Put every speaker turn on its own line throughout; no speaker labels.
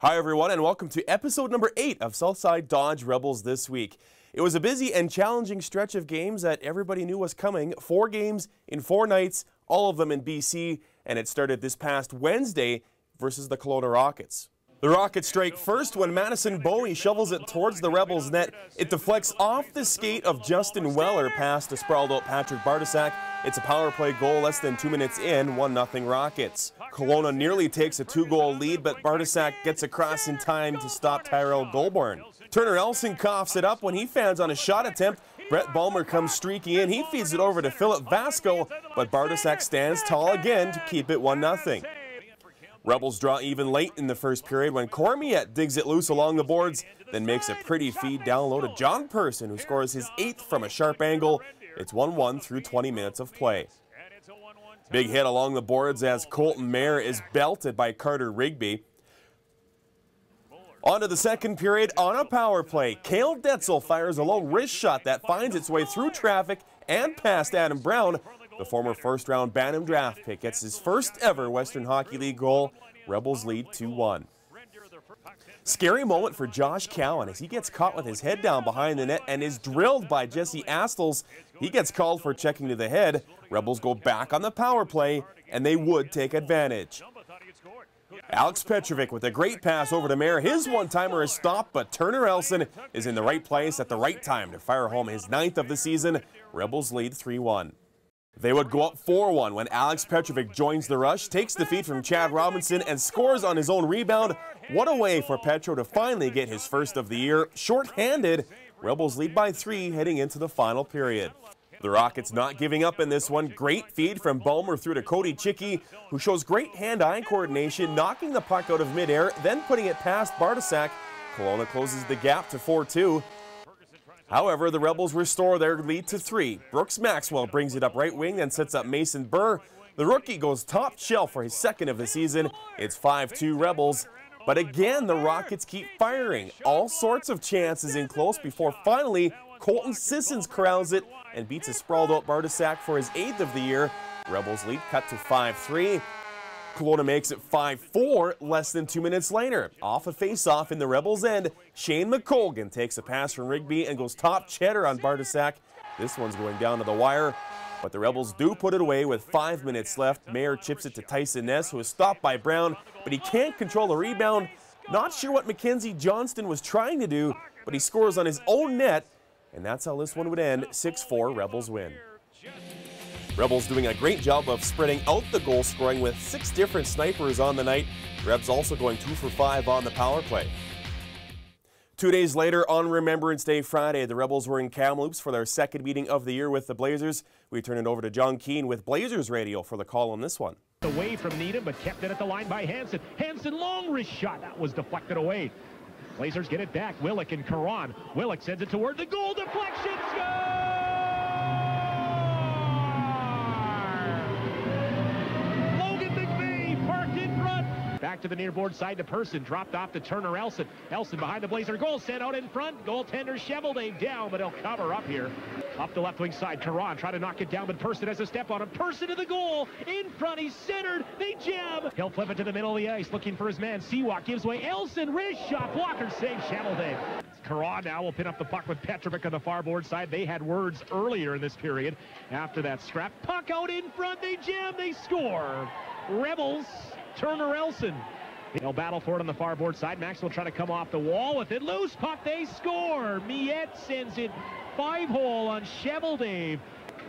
Hi everyone, and welcome to episode number 8 of Southside Dodge Rebels This Week. It was a busy and challenging stretch of games that everybody knew was coming. 4 games in 4 nights, all of them in BC, and it started this past Wednesday versus the Kelowna Rockets. The Rockets strike first when Madison Bowie shovels it towards the Rebels' net. It deflects off the skate of Justin Weller past a sprawled-out Patrick Bartosak. It's a power play goal less than 2 minutes in, 1-0 Rockets. Kelowna nearly takes a 2-goal lead, but Bartosak gets across in time to stop Tyrell Goulbourne. Turner Elson coughs it up when he fans on a shot attempt. Brett Bulmer comes streaking in. He feeds it over to Philip Vasco, but Bartosak stands tall again to keep it 1-0. Rebels draw even late in the first period when Cormier digs it loose along the boards, then makes a pretty feed down low to John Person, who scores his 8th from a sharp angle. It's 1-1 through 20 minutes of play. Big hit along the boards as Colton Mayer is belted by Carter Rigby. On to the second period on a power play. Cale Detzel fires a low wrist shot that finds its way through traffic and past Adam Brown. The former first-round Bantam draft pick gets his first ever Western Hockey League goal. Rebels lead 2-1. Scary moment for Josh Cowan as he gets caught with his head down behind the net and is drilled by Jesse Astles. He gets called for checking to the head. Rebels go back on the power play, and they would take advantage. Alex Petrovic with a great pass over to Mayer. His one-timer is stopped, but Turner Elson is in the right place at the right time to fire home his 9th of the season. Rebels lead 3-1. They would go up 4-1 when Alex Petrovic joins the rush, takes the feed from Chad Robinson, and scores on his own rebound. What a way for Petro to finally get his first of the year. Short-handed, Rebels lead by 3 heading into the final period. The Rockets not giving up in this one. Great feed from Bulmer through to Cody Chicky, who shows great hand-eye coordination, knocking the puck out of midair, then putting it past Bartosak. Kelowna closes the gap to 4-2. However, the Rebels restore their lead to 3. Brooks Maxwell brings it up right wing, then sets up Mason Burr. The rookie goes top shelf for his 2nd of the season. It's 5-2 Rebels. But again, the Rockets keep firing. All sorts of chances in close before finally Colton Sissons corrals it and beats a sprawled-out Bartosak for his 8th of the year. Rebels lead cut to 5-3. Kelowna makes it 5-4 less than 2 minutes later. Off a face-off in the Rebels' end, Shane McColgan takes a pass from Rigby and goes top cheddar on Bartosak. This one's going down to the wire, but the Rebels do put it away with 5 minutes left. Mayer chips it to Tyson Ness, who is stopped by Brown, but he can't control the rebound. Not sure what Mackenzie Johnston was trying to do, but he scores on his own net, and that's how this one would end. 6-4, Rebels win. Rebels doing a great job of spreading out the goal scoring with 6 different snipers on the night. Rebs also going 2 for 5 on the power play. 2 days later, on Remembrance Day Friday, the Rebels were in Kamloops for their 2nd meeting of the year with the Blazers. We turn it over to John Keane with Blazers Radio for the call on this one.
Away from Needham, but kept it at the line by Hansen. Hansen, long wrist shot. That was deflected away. Blazers get it back. Willick and Caron. Willick sends it toward the goal. Deflection. Score! Back to the near board side to Person, dropped off to Turner Elson. Elson behind the Blazer goal, sent out in front. Goaltender Cheveldave down, but he'll cover up here. Up the left wing side, Caron try to knock it down, but Person has a step on him. Person to the goal, in front, he's centered, they jam. He'll flip it to the middle of the ice, looking for his man. Sewak gives way, Elson, wrist shot, blocker save, Cheveldave. Caron now will pin up the puck with Petrovic on the far board side. They had words earlier in this period. After that scrap, puck out in front, they jam, they score. Rebels. Turner Elson. They'll battle for it on the far board side. Max will try to come off the wall with it. Loose puck, they score. Miette sends it 5-hole on Cheveldave.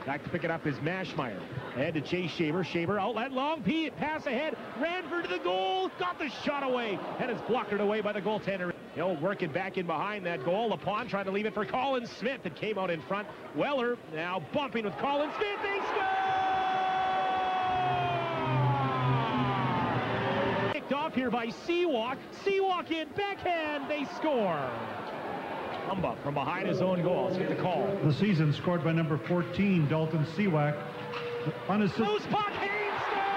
Back to pick it up is Mashmeyer. Ahead to Chase Shaver. Shaver outlet, long pass ahead. Ranford to the goal. Got the shot away. And it's blocked away by the goaltender. He'll work it back in behind that goal. Lapon trying to leave it for Colin Smith. It came out in front. Weller now bumping with Colin Smith. They score! Off here by Sewak. Sewak in backhand. They score. Humba from behind his own goal. Let's get the call.
The season scored by number 14, Dalton Sewak.
Loose puck. Haynes scores!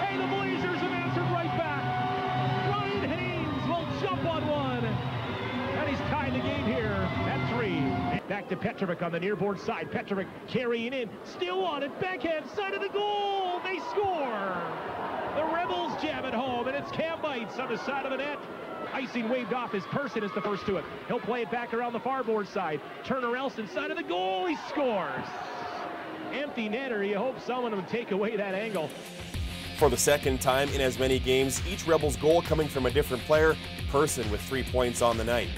Hey, the Blazers have answered right back. Ryan Haynes will jump on one. And he's tied the game here at 3. Back Back to Petrovic on the near board side. Petrovic carrying in, still on it, backhand side of the goal. They score. The Rebels jam it home, and it's Cam Bites on the side of the net. Icing waved off his person is the first to it. He'll play it back around the far board side. Turner Elson, side of the goal, he scores. Empty netter, you hope someone would take away that angle.
For the second time in as many games, each Rebels goal coming from a different player. Person with 3 points on the night.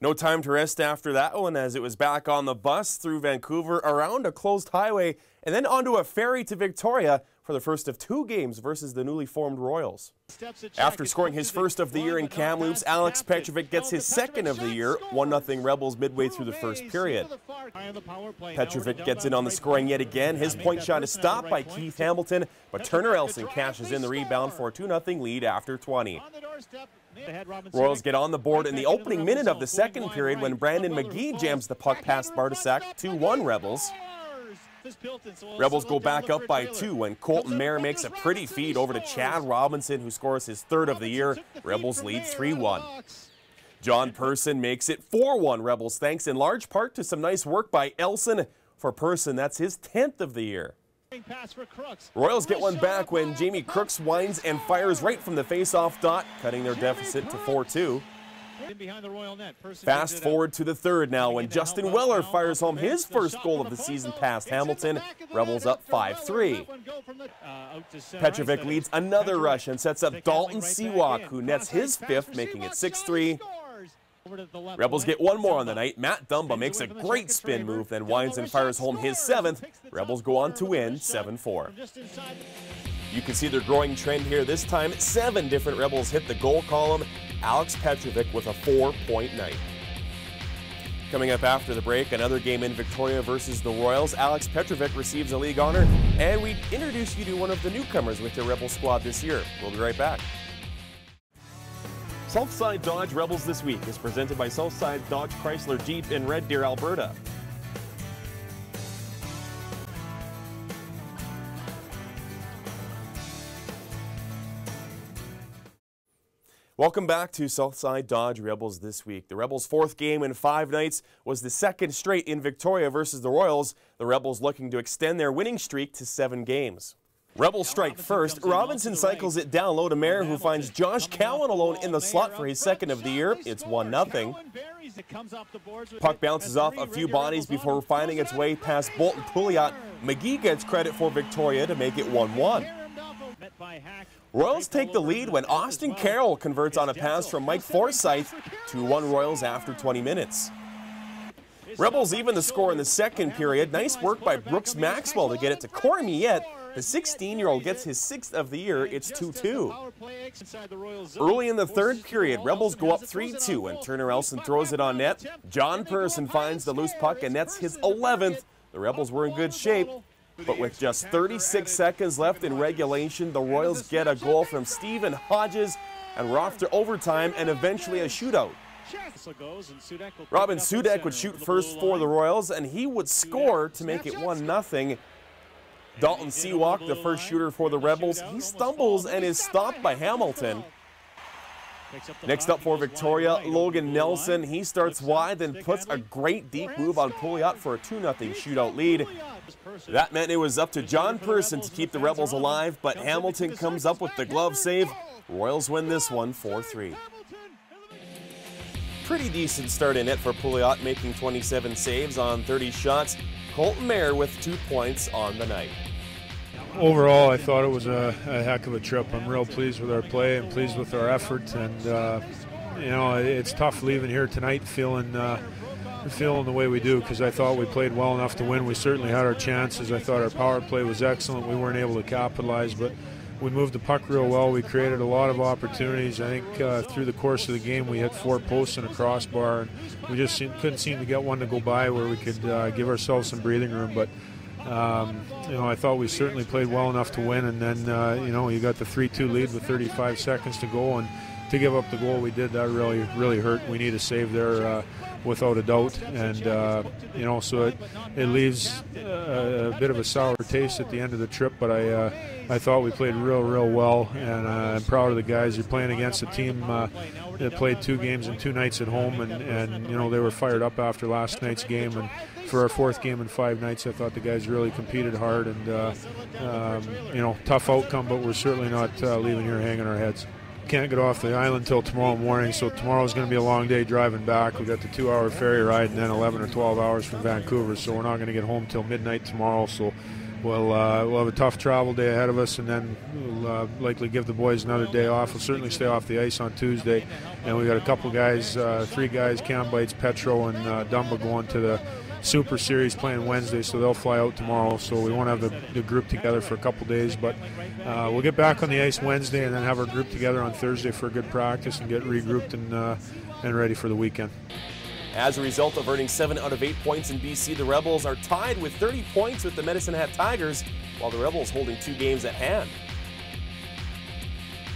No time to rest after that one, as it was back on the bus through Vancouver, around a closed highway, and then onto a ferry to Victoria for the first of 2 games versus the newly formed Royals. After scoring his first of the year in Kamloops, Alex Petrovic gets his second of the year, 1-0 Rebels midway through the first period. Petrovic gets in on the scoring yet again. His point shot is stopped by Keith Hamilton, but Turner Elson cashes in the rebound for a 2-0 lead after 20. Royals get on the board in the opening minute of the second period when Brandon McGee jams the puck past Bartosak. 2-1 Rebels. Rebels go back up by 2 when Colton Mayer makes a pretty feed over to Chad Robinson, who scores his third of the year. Rebels lead 3-1. John Person makes it 4-1 Rebels, thanks in large part to some nice work by Elson. For Person, that's his 10th of the year. Royals get one back when Jamie Crooks winds and fires right from the face-off dot, cutting their deficit to 4-2. Fast forward to the third now when Justin Weller fires home his first goal of the season past Hamilton. Rebels up 5-3. Petrovic leads another rush and sets up Dalton Sewak, who nets his 5th, making it 6-3. Rebels get one more on the night. Matt Dumba makes a great spin move, then winds and fires home his 7th. Rebels go on to win 7-4. You can see their growing trend here. This time, 7 different Rebels hit the goal column. Alex Petrovic with a 4-point night. Coming up after the break, another game in Victoria versus the Royals. Alex Petrovic receives a league honor, and we introduce you to one of the newcomers with the Rebel squad this year. We'll be right back. Southside Dodge Rebels This Week is presented by Southside Dodge Chrysler Jeep in Red Deer, Alberta. Welcome back to Southside Dodge Rebels This Week. The Rebels' 4th game in 5 nights was the 2nd straight in Victoria versus the Royals. The Rebels looking to extend their winning streak to 7 games. Rebels strike first. Robinson cycles it down low to Mayer, who finds Josh Cowan alone in the slot for his 2nd of the year. It's 1-0. Puck bounces off a few bodies before finding its way past Bolton Pouliot. McGee gets credit for Victoria to make it 1-1. Royals take the lead when Austin Carroll converts on a pass from Mike Forsyth. 2-1 Royals after 20 minutes. Rebels even the score in the second period. Nice work by Brooks Maxwell to get it to Corey Miette. The 16-year-old gets his 6th of the year. It's 2-2. Early in the third period, Rebels go up 3-2 and Turner Elson throws it on net. John Person finds the loose puck and nets his 11th. The Rebels were in good shape, but with just 36 seconds left in regulation, the Royals get a goal from Stephen Hodges, and we're off to overtime and eventually a shootout. Robin Sudek would shoot first for the Royals, and he would score to make it 1-0. Dalton Sewak, the first shooter for the Rebels, he stumbles and is stopped by Hamilton. Next up for Victoria, Logan Nelson. He starts wide, then puts a great deep move on Pouliot for a 2-0 shootout lead. That meant it was up to John Person to keep the Rebels alive, but Hamilton comes up with the glove save. Royals win this one 4-3. Pretty decent start in it for Pouliot, making 27 saves on 30 shots. Colton Mayer with 2 points on the night.
Overall, I thought it was a heck of a trip. I'm real pleased with our play and pleased with our effort. And, you know, it's tough leaving here tonight feeling the way we do, because I thought we played well enough to win. We certainly had our chances. I thought our power play was excellent. We weren't able to capitalize, but we moved the puck real well. We created a lot of opportunities. I think through the course of the game we had 4 posts and a crossbar, and we just couldn't seem to get one to go by where we could give ourselves some breathing room. But you know, I thought we certainly played well enough to win, and then you know, you got the 3-2 lead with 35 seconds to go, and to give up the goal we did, that really hurt. We need a save there without a doubt. And you know, so it leaves a bit of a sour taste at the end of the trip. But I thought we played real well, and I'm proud of the guys. You're playing against a team that played 2 games and 2 nights at home, and you know, they were fired up after last night's game. And for our 4th game in 5 nights, I thought the guys really competed hard, and you know, tough outcome, but we're certainly not leaving here hanging our heads. Can't get off the island till tomorrow morning, so tomorrow's going to be a long day driving back. We got the 2-hour ferry ride and then 11 or 12 hours from Vancouver, so we're not going to get home till midnight tomorrow. So we'll have a tough travel day ahead of us, and then we'll likely give the boys another day off. We'll certainly stay off the ice on Tuesday, and we got a couple guys, 3 guys, Cam Bites, Petro, and Dumba going to the Super Series playing Wednesday, so they'll fly out tomorrow. So we won't have the group together for a couple days, but we'll get back on the ice Wednesday and then have our group together on Thursday for a good practice and get regrouped and ready for the weekend.
As a result of earning 7 out of 8 points in BC, the Rebels are tied with 30 points with the Medicine Hat Tigers, while the Rebels holding 2 games at hand.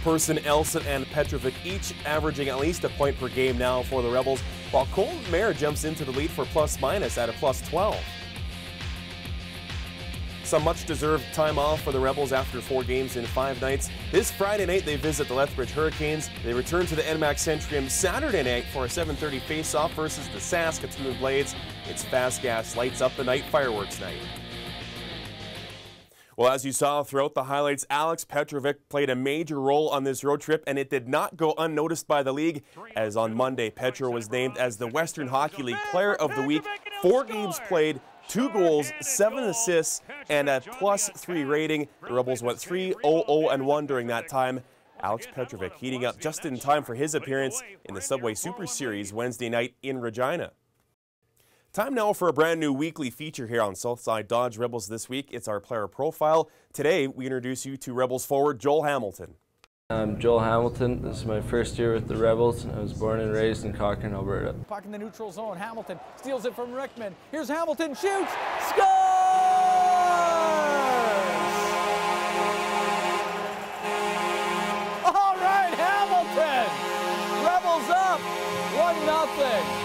Person, Elson, and Petrovic each averaging at least a point per game now for the Rebels, while Colton Mayer jumps into the lead for plus-minus at a +12. Some much-deserved time off for the Rebels after 4 games in 5 nights. This Friday night, they visit the Lethbridge Hurricanes. They return to the NMAX Centrium Saturday night for a 7:30 face-off versus the Saskatoon Blades. It's Fast Gas lights up the night fireworks night. Well, as you saw throughout the highlights, Alex Petrovic played a major role on this road trip, and it did not go unnoticed by the league, as on Monday, Petro was named as the Western Hockey League Player of the Week. 4 games played, 2 goals, 7 assists, and a +3 rating. The Rebels went 3-0-0-1 during that time. Alex Petrovic heating up just in time for his appearance in the Subway Super Series Wednesday night in Regina. Time now for a brand new weekly feature here on Southside Dodge Rebels This Week. It's our player profile. Today, we introduce you to Rebels forward Joel Hamilon.
I'm Joel Hamilon. This is my first year with the Rebels. I was born and raised in Cochrane, Alberta.
Puck in the neutral zone. Hamilton steals it from Rickman. Here's Hamilton, shoots, scores! All right, Hamilton! Rebels up, 1-0.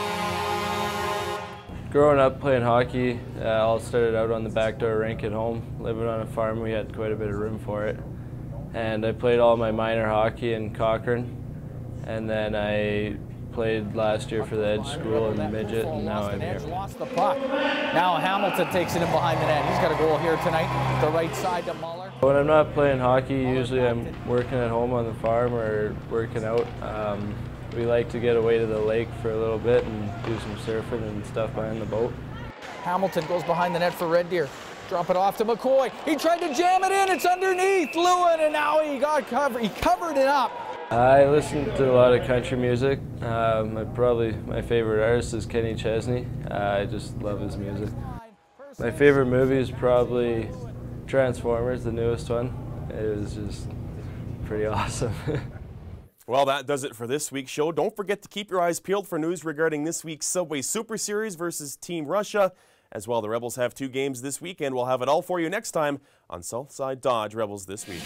Growing up playing hockey, I all started out on the backdoor rink at home. Living on a farm, we had quite a bit of room for it. And I played all my minor hockey in Cochrane. And then I played last year for the Edge School in the midget, and now I'm here.
Lost the puck. Now Hamilton takes it in behind the net. He's got a goal here tonight, the right side to Muller.
When I'm not playing hockey, usually I'm working at home on the farm or working out. We like to get away to the lake for a little bit and do some surfing and stuff behind the boat.
Hamilton goes behind the net for Red Deer. Drop it off to McCoy. He tried to jam it in. It's underneath Lewin, and now he got covered. He covered it up.
I listen to a lot of country music. Probably my favorite artist is Kenny Chesney. I just love his music. My favorite movie is probably Transformers, the newest one. It was just pretty awesome.
Well, that does it for this week's show. Don't forget to keep your eyes peeled for news regarding this week's Subway Super Series versus Team Russia. As well, the Rebels have 2 games this weekend. We'll have it all for you next time on Southside Dodge Rebels This Week.